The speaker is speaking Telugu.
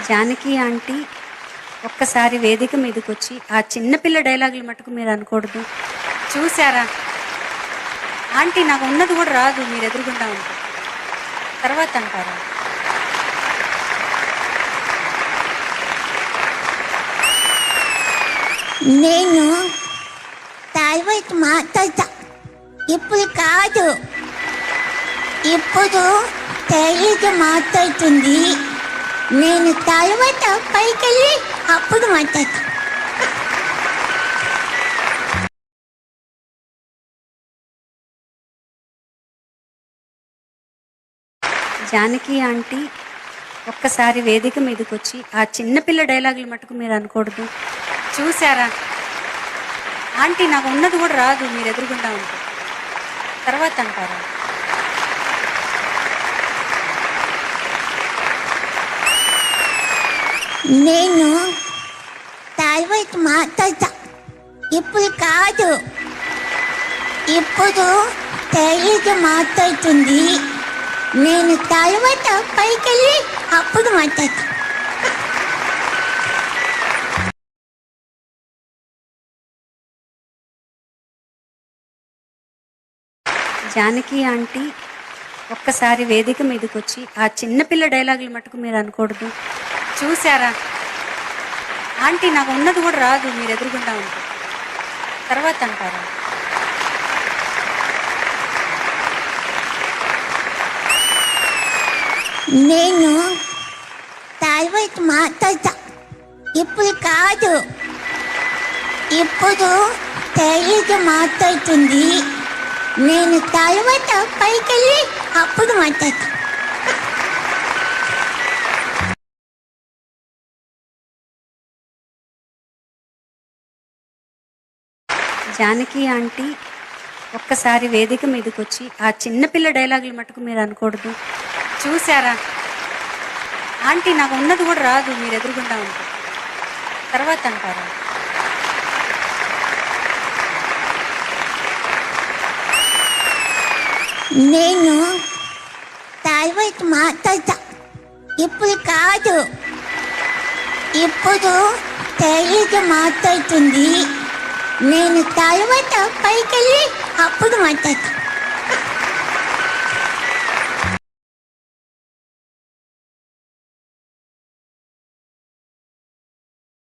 జానకి ఆంటీ ఒక్కసారి వేదిక మీదకొచ్చి ఆ చిన్నపిల్ల డైలాగులు మటుకు మీరు అనకూడదు. చూసారా ఆంటీ, నాకు ఉన్నది కూడా రాదు మీరు ఎదురుగుండా ఉంటే. తర్వాత అంటారా? నేను తర్వాత మాట్లాడతా, ఇప్పుడు కాదు. ఇప్పుడు తేలిక మాట్లాడుతుంది. నేను తర్వాత పైకెళ్ళి అప్పుడు మాట్లాడతా. జానకి ఆంటీ ఒక్కసారి వేదిక మీదకొచ్చి ఆ చిన్నపిల్ల డైలాగులు మటుకు మీరు అనకూడదు. చూసారా ఆంటీ, నాకు ఉన్నది కూడా రాదు మీరు ఎదురుగుండా ఉంటే. తర్వాత అంటారా? నేను తర్వాత మాట్లాడతా, ఇప్పుడు కాదు. ఇప్పుడు తేలిక మాట్లాడుతుంది. నేను తర్వాత పైకెళ్ళి అప్పుడు మాట్లాడతా. జానకి ఆంటీ ఒక్కసారి వేదిక మీదకొచ్చి ఆ చిన్నపిల్ల డైలాగులు మటుకు మీరు అనకూడదు. చూసారా ఆంటీ, నాకు ఉన్నది కూడా రాదు మీరు ఎదురుగుండా ఉంటే. తర్వాత అంటారా? నేను తర్వాత మాట్లాడతా, ఇప్పుడు కాదు. ఇప్పుడు తేలిక మాట్లాడుతుంది. నేను తర్వాత పైకెళ్ళి అప్పుడు మాట్లాడతా. జానకి ఆంటీ ఒక్కసారి వేదిక మీదకొచ్చి ఆ చిన్నపిల్ల డైలాగులు మటుకు మీరు అనకూడదు. చూసారా ఆంటీ, నాకు ఉన్నది కూడా రాదు మీరు ఎదురుగుండా ఉంటే. తర్వాత అంటారా? నేను తర్వాత మాట్లాడతా, ఇప్పుడు కాదు. ఇప్పుడు తేలిక మాట్లాడుతుంది. నేను తర్వాత పైకెళ్ళి అప్పుడు మాట్లాడతా.